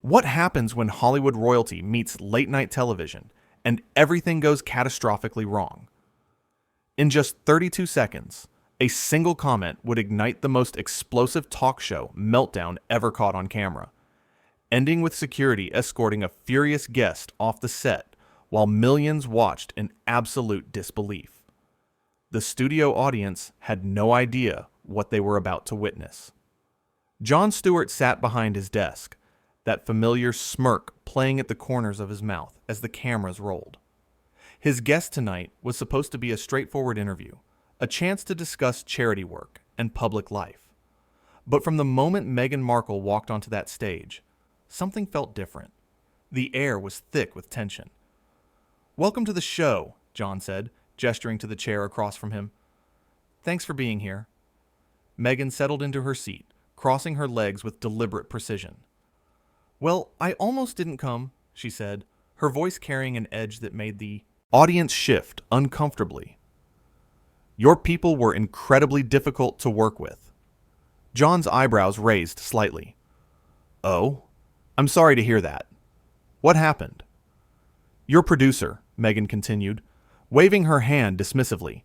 What happens when Hollywood royalty meets late-night television and everything goes catastrophically wrong? In just 32 seconds, a single comment would ignite the most explosive talk show meltdown ever caught on camera, ending with security escorting a furious guest off the set while millions watched in absolute disbelief. The studio audience had no idea what they were about to witness. Jon Stewart sat behind his desk, that familiar smirk playing at the corners of his mouth as the cameras rolled. His guest tonight was supposed to be a straightforward interview, a chance to discuss charity work and public life. But from the moment Meghan Markle walked onto that stage, something felt different. The air was thick with tension. "Welcome to the show," Jon said, gesturing to the chair across from him. "Thanks for being here." Meghan settled into her seat, crossing her legs with deliberate precision. "Well, I almost didn't come," she said, her voice carrying an edge that made the audience shift uncomfortably. "Your people were incredibly difficult to work with." Jon's eyebrows raised slightly. "Oh? I'm sorry to hear that. What happened?" "Your producer," Meghan continued, waving her hand dismissively,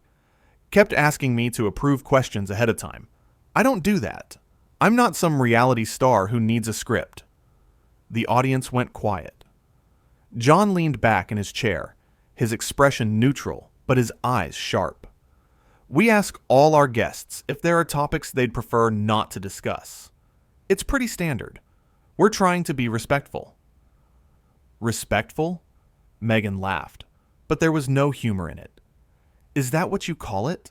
"kept asking me to approve questions ahead of time. I don't do that. I'm not some reality star who needs a script." The audience went quiet. Jon leaned back in his chair, his expression neutral, but his eyes sharp. "We ask all our guests if there are topics they'd prefer not to discuss. It's pretty standard. We're trying to be respectful." "Respectful?" Meghan laughed, but there was no humor in it. "Is that what you call it?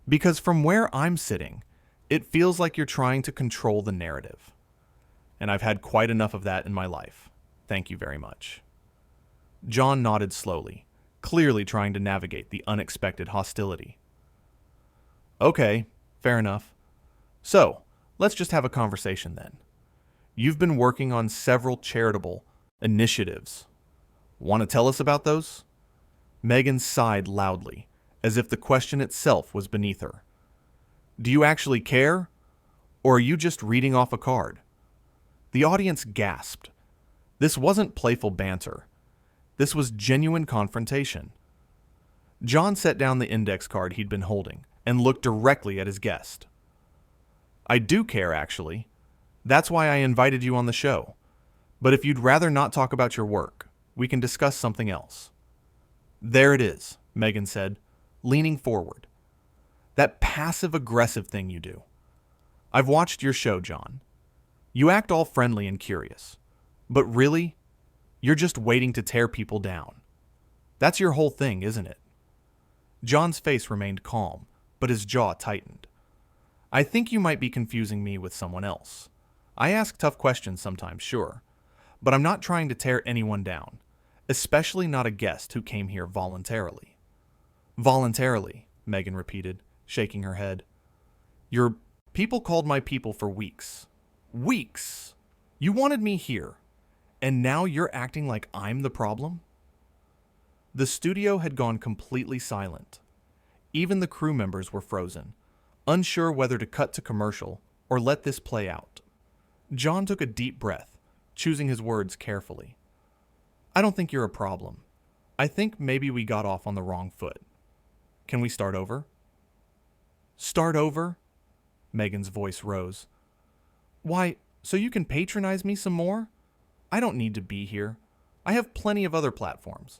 Because from where I'm sitting, it feels like you're trying to control the narrative. And I've had quite enough of that in my life. Thank you very much." Jon nodded slowly, clearly trying to navigate the unexpected hostility. "Okay, fair enough. So, let's just have a conversation then. You've been working on several charitable initiatives. Want to tell us about those?" Meghan sighed loudly, as if the question itself was beneath her. "Do you actually care? Or are you just reading off a card?" The audience gasped. This wasn't playful banter. This was genuine confrontation. Jon set down the index card he'd been holding and looked directly at his guest. "I do care, actually. That's why I invited you on the show. But if you'd rather not talk about your work, we can discuss something else." "There it is," Meghan said, leaning forward. "That passive-aggressive thing you do. I've watched your show, Jon. You act all friendly and curious. But really, you're just waiting to tear people down. That's your whole thing, isn't it?" Jon's face remained calm, but his jaw tightened. "I think you might be confusing me with someone else. I ask tough questions sometimes, sure. But I'm not trying to tear anyone down, especially not a guest who came here voluntarily." "Voluntarily," Meghan repeated, shaking her head. "Your people called my people for weeks. Weeks! You wanted me here, and now you're acting like I'm the problem?" The studio had gone completely silent. Even the crew members were frozen, unsure whether to cut to commercial or let this play out. Jon took a deep breath, choosing his words carefully. "I don't think you're a problem. I think maybe we got off on the wrong foot. Can we start over?" "Start over?" Meghan's voice rose. "Why, so you can patronize me some more? I don't need to be here. I have plenty of other platforms.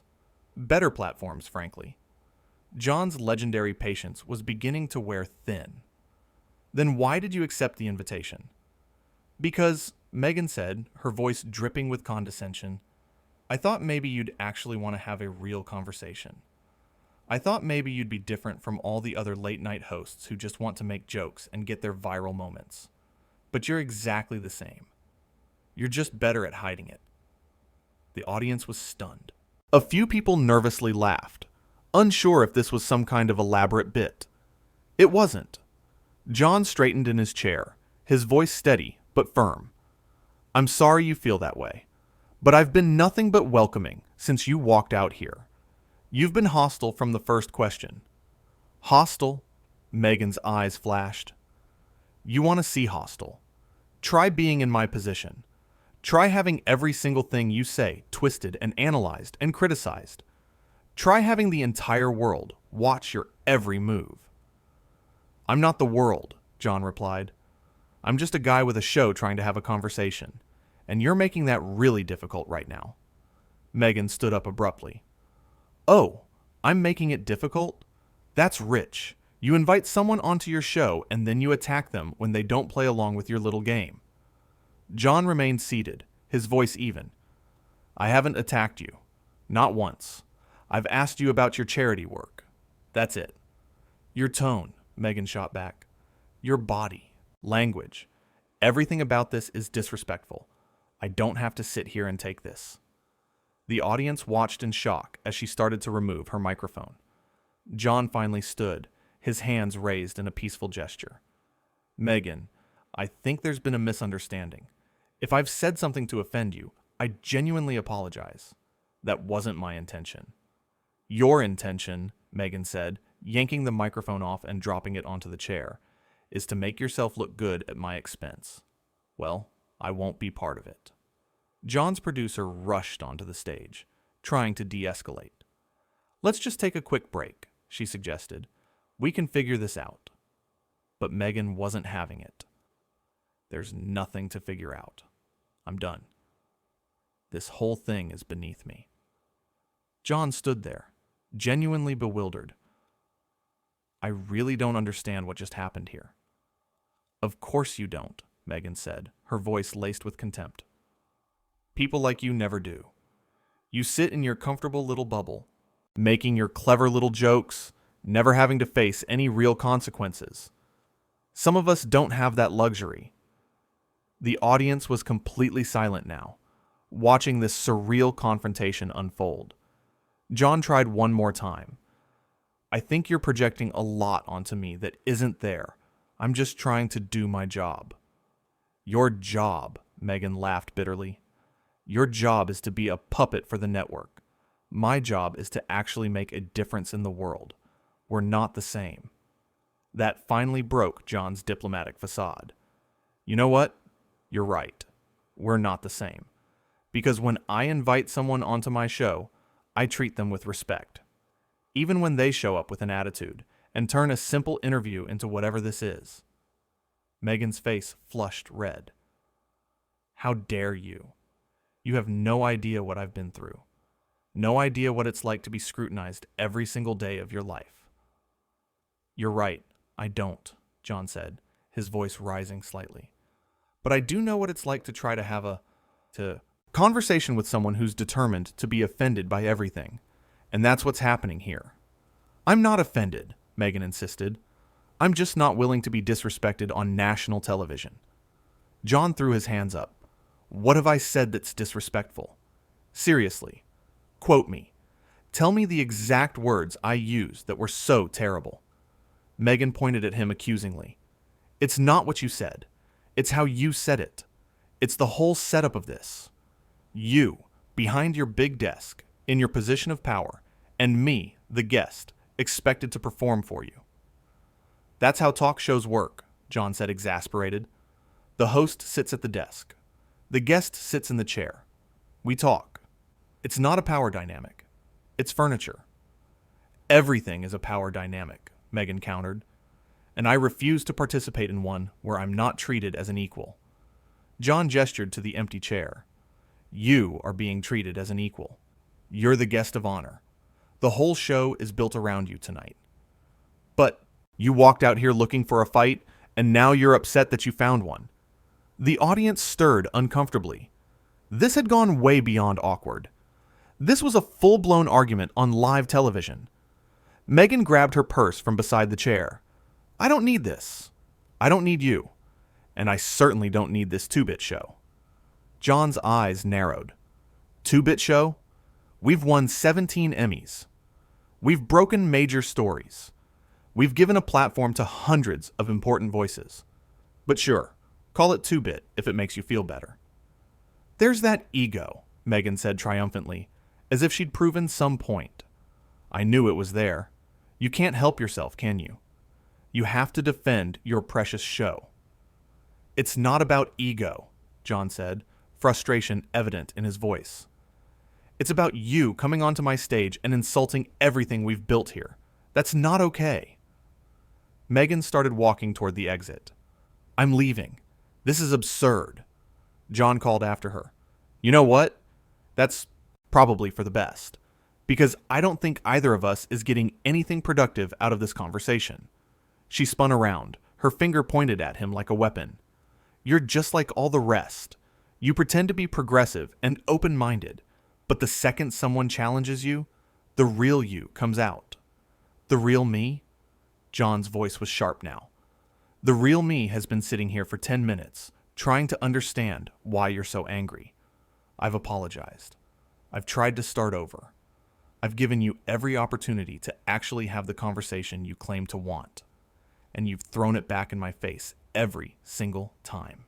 Better platforms, frankly." Jon's legendary patience was beginning to wear thin. "Then why did you accept the invitation?" "Because," Meghan said, her voice dripping with condescension, "I thought maybe you'd actually want to have a real conversation. I thought maybe you'd be different from all the other late-night hosts who just want to make jokes and get their viral moments. But you're exactly the same. You're just better at hiding it." The audience was stunned. A few people nervously laughed, unsure if this was some kind of elaborate bit. It wasn't. Jon straightened in his chair, his voice steady but firm. "I'm sorry you feel that way, but I've been nothing but welcoming since you walked out here. You've been hostile from the first question." "Hostile?" Meghan's eyes flashed. "You want to see hostile. Try being in my position. Try having every single thing you say twisted and analyzed and criticized. Try having the entire world watch your every move. I'm not the world, Jon replied. I'm just a guy with a show trying to have a conversation, and you're making that really difficult right now. Meghan stood up abruptly. Oh, I'm making it difficult? That's rich. You invite someone onto your show and then you attack them when they don't play along with your little game. Jon remained seated, his voice even. I haven't attacked you. Not once. I've asked you about your charity work. That's it. Your tone, Meghan shot back. Your body, language. Everything about this is disrespectful. I don't have to sit here and take this. The audience watched in shock as she started to remove her microphone. Jon finally stood, his hands raised in a peaceful gesture. Meghan, I think there's been a misunderstanding. If I've said something to offend you, I genuinely apologize. That wasn't my intention. Your intention, Meghan said, yanking the microphone off and dropping it onto the chair, is to make yourself look good at my expense. Well, I won't be part of it. Jon's producer rushed onto the stage, trying to de-escalate. Let's just take a quick break, she suggested. We can figure this out. But Meghan wasn't having it. There's nothing to figure out. I'm done. This whole thing is beneath me. Jon stood there, genuinely bewildered. I really don't understand what just happened here. Of course you don't, Meghan said, her voice laced with contempt. People like you never do. You sit in your comfortable little bubble, making your clever little jokes, never having to face any real consequences. Some of us don't have that luxury. The audience was completely silent now, watching this surreal confrontation unfold. Jon tried one more time. I think you're projecting a lot onto me that isn't there. I'm just trying to do my job. Your job, Meghan laughed bitterly. Your job is to be a puppet for the network. My job is to actually make a difference in the world. We're not the same. That finally broke Jon's diplomatic facade. You know what? You're right. We're not the same. Because when I invite someone onto my show, I treat them with respect. Even when they show up with an attitude and turn a simple interview into whatever this is. Meghan's face flushed red. How dare you? You have no idea what I've been through. No idea what it's like to be scrutinized every single day of your life. You're right, I don't, Jon said, his voice rising slightly. But I do know what it's like to try to have a conversation with someone who's determined to be offended by everything. And that's what's happening here. I'm not offended, Meghan insisted. I'm just not willing to be disrespected on national television. Jon threw his hands up. What have I said that's disrespectful? Seriously, quote me. Tell me the exact words I used that were so terrible. Meghan pointed at him accusingly. It's not what you said. It's how you said it. It's the whole setup of this. You, behind your big desk, in your position of power, and me, the guest, expected to perform for you. That's how talk shows work, Jon said, exasperated. The host sits at the desk. The guest sits in the chair. We talk. It's not a power dynamic. It's furniture. Everything is a power dynamic, Meghan countered, and I refuse to participate in one where I'm not treated as an equal. Jon gestured to the empty chair. You are being treated as an equal. You're the guest of honor. The whole show is built around you tonight. But you walked out here looking for a fight, and now you're upset that you found one. The audience stirred uncomfortably. This had gone way beyond awkward. This was a full-blown argument on live television. Meghan grabbed her purse from beside the chair. I don't need this. I don't need you. And I certainly don't need this 2-bit show. Jon's eyes narrowed. 2-bit show? We've won 17 Emmys. We've broken major stories. We've given a platform to hundreds of important voices. But sure, call it 2-bit if it makes you feel better. There's that ego, Meghan said triumphantly, as if she'd proven some point. I knew it was there. You can't help yourself, can you? You have to defend your precious show. It's not about ego, Jon said, frustration evident in his voice. It's about you coming onto my stage and insulting everything we've built here. That's not okay. Meghan started walking toward the exit. I'm leaving. This is absurd. Jon called after her. You know what? That's probably for the best. Because I don't think either of us is getting anything productive out of this conversation. She spun around, her finger pointed at him like a weapon. You're just like all the rest. You pretend to be progressive and open-minded, but the second someone challenges you, the real you comes out. The real me? Jon's voice was sharp now. The real me has been sitting here for 10 minutes, trying to understand why you're so angry. I've apologized. I've tried to start over. I've given you every opportunity to actually have the conversation you claim to want, and you've thrown it back in my face every single time.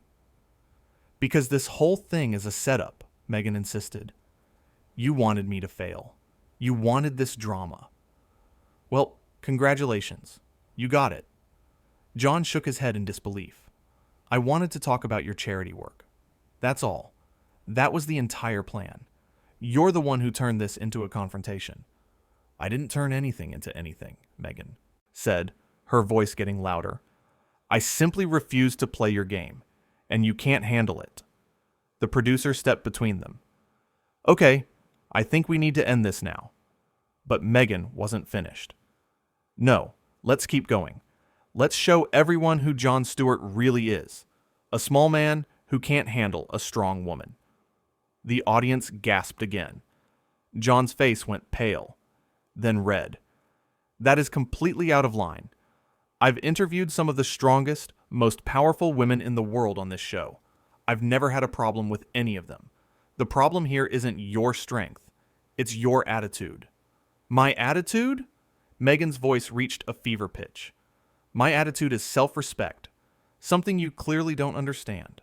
Because this whole thing is a setup, Meghan insisted. You wanted me to fail. You wanted this drama. Well, congratulations. You got it. Jon shook his head in disbelief. I wanted to talk about your charity work. That's all. That was the entire plan. You're the one who turned this into a confrontation. I didn't turn anything into anything, Meghan said, her voice getting louder. I simply refuse to play your game, and you can't handle it. The producer stepped between them. Okay, I think we need to end this now. But Meghan wasn't finished. No, let's keep going. Let's show everyone who Jon Stewart really is. A small man who can't handle a strong woman. The audience gasped again. Jon's face went pale, then red. That is completely out of line. I've interviewed some of the strongest, most powerful women in the world on this show. I've never had a problem with any of them. The problem here isn't your strength. It's your attitude. My attitude? Meghan's voice reached a fever pitch. My attitude is self-respect, something you clearly don't understand.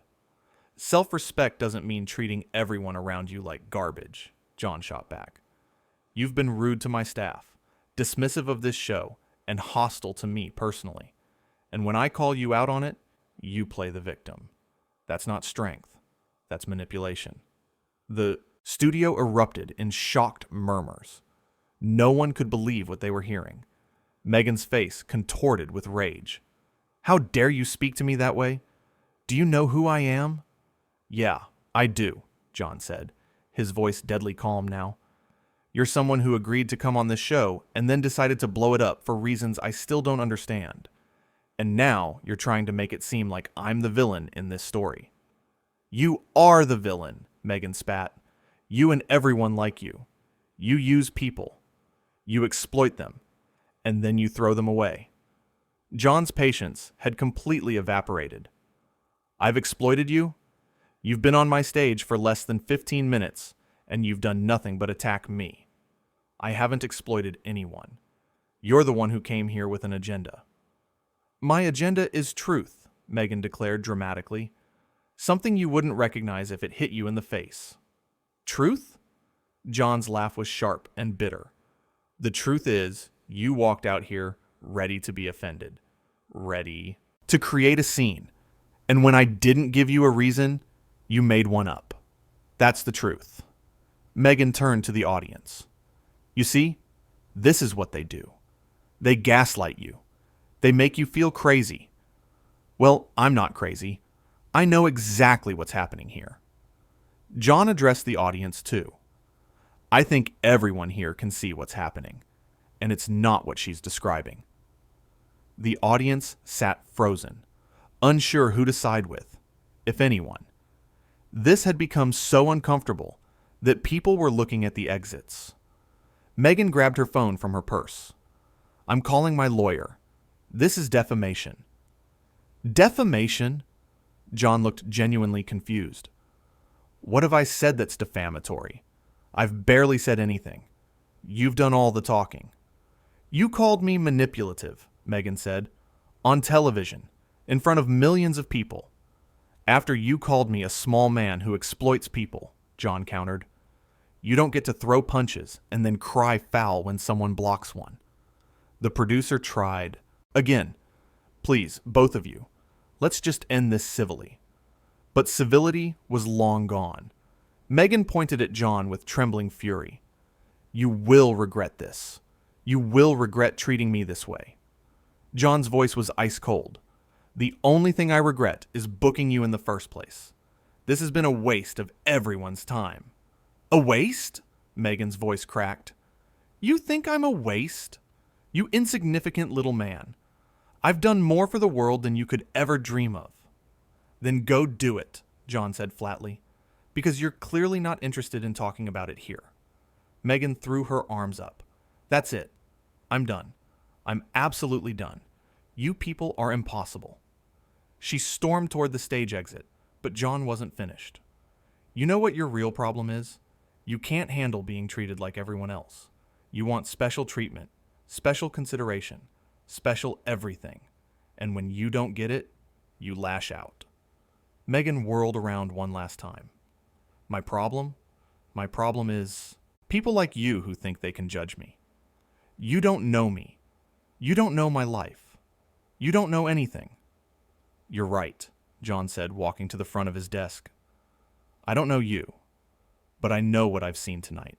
Self-respect doesn't mean treating everyone around you like garbage, Jon shot back. You've been rude to my staff, dismissive of this show, and hostile to me personally. And when I call you out on it, you play the victim. That's not strength. That's manipulation. The studio erupted in shocked murmurs. No one could believe what they were hearing. Meghan's face contorted with rage. How dare you speak to me that way? Do you know who I am? Yeah, I do, Jon said, his voice deadly calm now. You're someone who agreed to come on this show and then decided to blow it up for reasons I still don't understand. And now you're trying to make it seem like I'm the villain in this story. You are the villain, Meghan spat. You and everyone like you. You use people. You exploit them. And then you throw them away. Jon's patience had completely evaporated. I've exploited you? You've been on my stage for less than 15 minutes, and you've done nothing but attack me. I haven't exploited anyone. You're the one who came here with an agenda. My agenda is truth, Meghan declared dramatically. Something you wouldn't recognize if it hit you in the face. Truth? Jon's laugh was sharp and bitter. The truth is, you walked out here ready to be offended. Ready to create a scene. And when I didn't give you a reason, you made one up. That's the truth. Meghan turned to the audience. You see, this is what they do. They gaslight you. They make you feel crazy. Well, I'm not crazy. I know exactly what's happening here. Jon addressed the audience too. I think everyone here can see what's happening, and it's not what she's describing. The audience sat frozen, unsure who to side with, if anyone. This had become so uncomfortable that people were looking at the exits. Meghan grabbed her phone from her purse. I'm calling my lawyer. This is defamation. Defamation? Jon looked genuinely confused. What have I said that's defamatory? I've barely said anything. You've done all the talking. You called me manipulative, Meghan said, on television, in front of millions of people. After you called me a small man who exploits people, Jon countered. You don't get to throw punches and then cry foul when someone blocks one. The producer tried. Again, please, both of you, let's just end this civilly. But civility was long gone. Meghan pointed at Jon with trembling fury. You will regret this. You will regret treating me this way. Jon's voice was ice cold. The only thing I regret is booking you in the first place. This has been a waste of everyone's time. A waste? Meghan's voice cracked. You think I'm a waste? You insignificant little man. I've done more for the world than you could ever dream of. Then go do it, Jon said flatly, because you're clearly not interested in talking about it here. Meghan threw her arms up. That's it. I'm done. I'm absolutely done. You people are impossible. She stormed toward the stage exit, but Jon wasn't finished. You know what your real problem is? You can't handle being treated like everyone else. You want special treatment, special consideration, special everything. And when you don't get it, you lash out. Meghan whirled around one last time. My problem? My problem is people like you who think they can judge me. You don't know me. You don't know my life. You don't know anything. You're right, Jon said, walking to the front of his desk. I don't know you, but I know what I've seen tonight.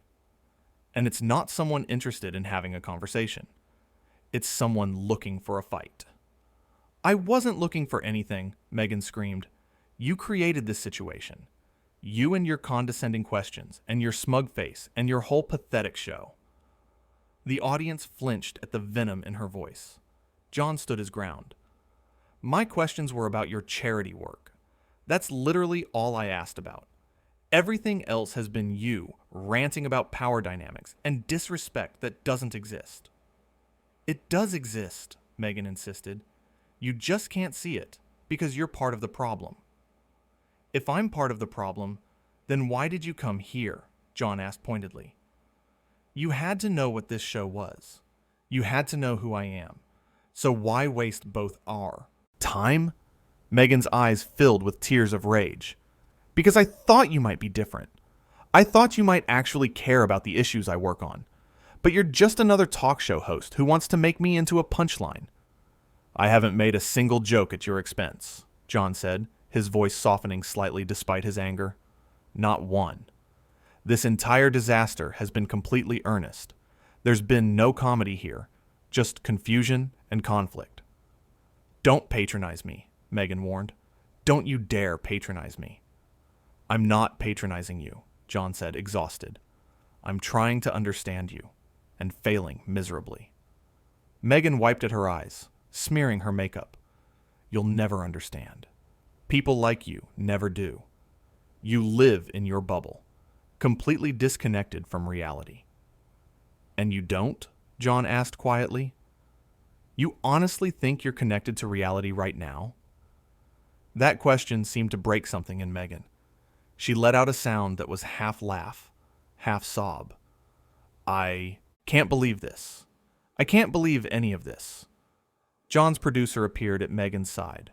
And it's not someone interested in having a conversation. It's someone looking for a fight. I wasn't looking for anything, Meghan screamed. You created this situation. You and your condescending questions, and your smug face, and your whole pathetic show. The audience flinched at the venom in her voice. Jon stood his ground. My questions were about your charity work. That's literally all I asked about. Everything else has been you ranting about power dynamics and disrespect that doesn't exist. It does exist, Meghan insisted. You just can't see it because you're part of the problem. If I'm part of the problem, then why did you come here? Jon asked pointedly. You had to know what this show was. You had to know who I am. So why waste both our time? Meghan's eyes filled with tears of rage. Because I thought you might be different. I thought you might actually care about the issues I work on. But you're just another talk show host who wants to make me into a punchline. I haven't made a single joke at your expense, Jon said, his voice softening slightly despite his anger. Not one. This entire disaster has been completely earnest. There's been no comedy here, just confusion and conflict. Don't patronize me, Meghan warned. Don't you dare patronize me. I'm not patronizing you, Jon said, exhausted. I'm trying to understand you, and failing miserably. Meghan wiped at her eyes, smearing her makeup. You'll never understand. People like you never do. You live in your bubble, completely disconnected from reality. And you don't? Jon asked quietly. You honestly think you're connected to reality right now? That question seemed to break something in Meghan. She let out a sound that was half laugh, half sob. I can't believe this. I can't believe any of this. Jon's producer appeared at Meghan's side.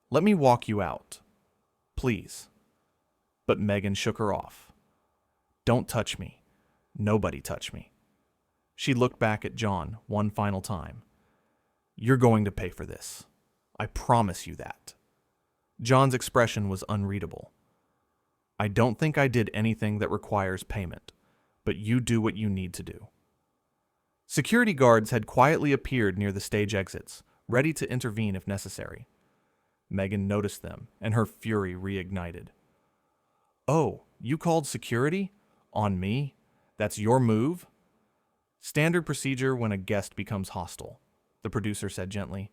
Let me walk you out. Please. But Meghan shook her off. Don't touch me. Nobody touch me. She looked back at Jon one final time. You're going to pay for this. I promise you that. Jon's expression was unreadable. I don't think I did anything that requires payment, but you do what you need to do. Security guards had quietly appeared near the stage exits, ready to intervene if necessary. Meghan noticed them, and her fury reignited. Oh, you called security? On me? That's your move? Standard procedure when a guest becomes hostile, the producer said gently.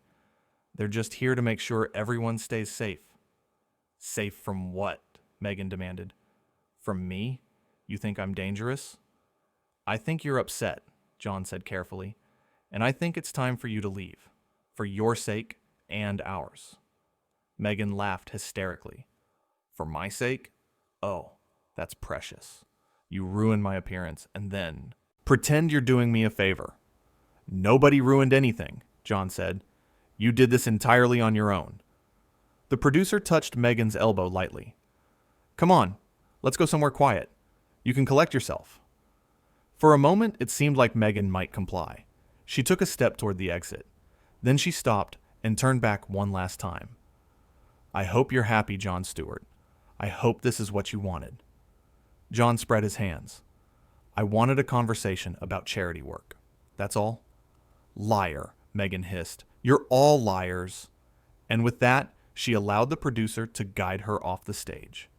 They're just here to make sure everyone stays safe. Safe from what? Meghan demanded. From me? You think I'm dangerous? I think you're upset, Jon said carefully, and I think it's time for you to leave, for your sake and ours. Meghan laughed hysterically. For my sake? Oh, that's precious. You ruined my appearance, and then pretend you're doing me a favor. Nobody ruined anything, Jon said. You did this entirely on your own. The producer touched Meghan's elbow lightly. Come on, let's go somewhere quiet. You can collect yourself. For a moment, it seemed like Meghan might comply. She took a step toward the exit. Then she stopped and turned back one last time. I hope you're happy, Jon Stewart. I hope this is what you wanted. Jon spread his hands. I wanted a conversation about charity work. That's all. Liar, Meghan hissed. You're all liars. And with that, she allowed the producer to guide her off the stage.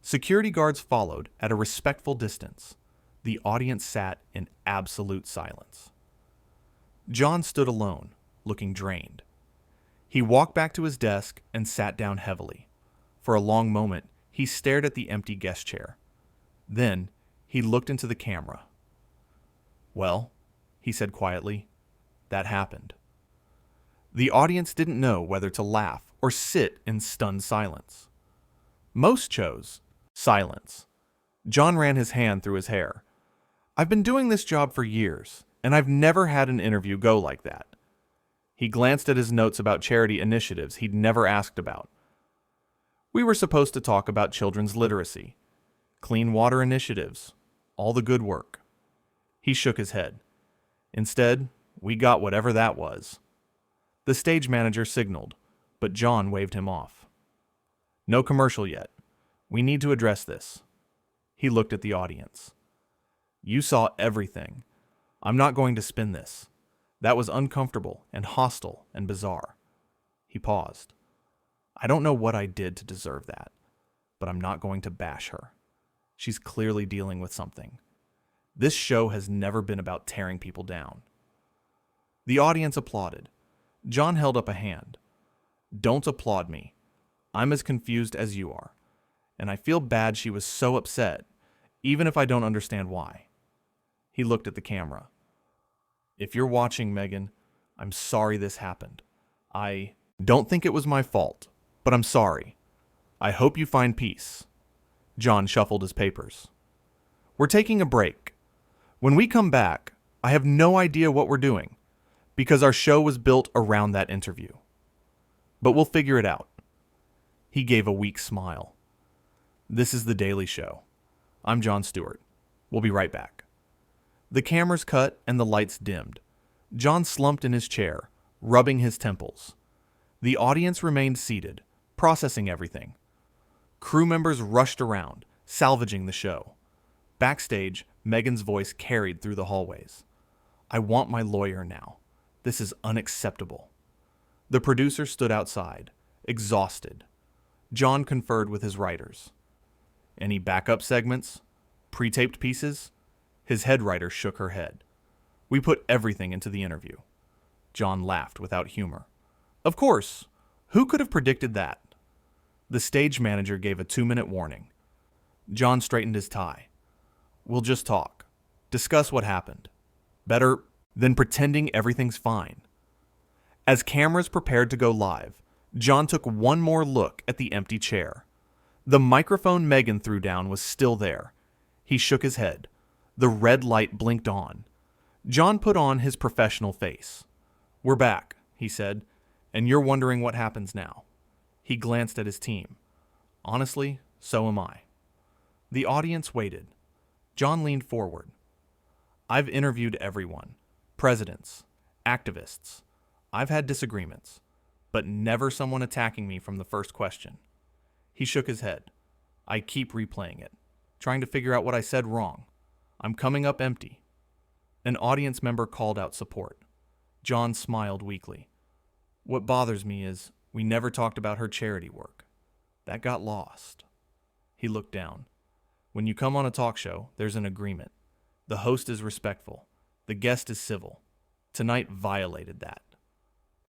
Security guards followed at a respectful distance. The audience sat in absolute silence. Jon stood alone, looking drained. He walked back to his desk and sat down heavily. For a long moment, he stared at the empty guest chair. Then, he looked into the camera. Well, he said quietly, that happened. The audience didn't know whether to laugh or sit in stunned silence. Most chose silence. Jon ran his hand through his hair. I've been doing this job for years, and I've never had an interview go like that. He glanced at his notes about charity initiatives he'd never asked about. We were supposed to talk about children's literacy, clean water initiatives, all the good work. He shook his head. Instead, we got whatever that was. The stage manager signaled, but Jon waved him off. No commercial yet. We need to address this. He looked at the audience. You saw everything. I'm not going to spin this. That was uncomfortable and hostile and bizarre. He paused. I don't know what I did to deserve that, but I'm not going to bash her. She's clearly dealing with something. This show has never been about tearing people down. The audience applauded. Jon held up a hand. Don't applaud me. I'm as confused as you are, and I feel bad she was so upset, even if I don't understand why. He looked at the camera. If you're watching, Meghan, I'm sorry this happened. I don't think it was my fault, but I'm sorry. I hope you find peace. Jon shuffled his papers. We're taking a break. When we come back, I have no idea what we're doing, because our show was built around that interview. But we'll figure it out. He gave a weak smile. This is The Daily Show. I'm Jon Stewart. We'll be right back. The cameras cut and the lights dimmed. Jon slumped in his chair, rubbing his temples. The audience remained seated, processing everything. Crew members rushed around, salvaging the show. Backstage, Meghan's voice carried through the hallways. I want my lawyer now. This is unacceptable. The producer stood outside, exhausted. Jon conferred with his writers. Any backup segments? Pre-taped pieces? His head writer shook her head. We put everything into the interview. Jon laughed without humor. Of course. Who could have predicted that? The stage manager gave a 2-minute warning. Jon straightened his tie. We'll just talk. Discuss what happened. Better than pretending everything's fine. As cameras prepared to go live, Jon took one more look at the empty chair. The microphone Meghan threw down was still there. He shook his head. The red light blinked on. Jon put on his professional face. We're back, he said, and you're wondering what happens now. He glanced at his team. Honestly, so am I. The audience waited. Jon leaned forward. I've interviewed everyone. Presidents, activists. I've had disagreements, but never someone attacking me from the first question. He shook his head. I keep replaying it, trying to figure out what I said wrong. I'm coming up empty. An audience member called out support. Jon smiled weakly. What bothers me is we never talked about her charity work. That got lost. He looked down. When you come on a talk show, there's an agreement. The host is respectful. The guest is civil. Tonight violated that.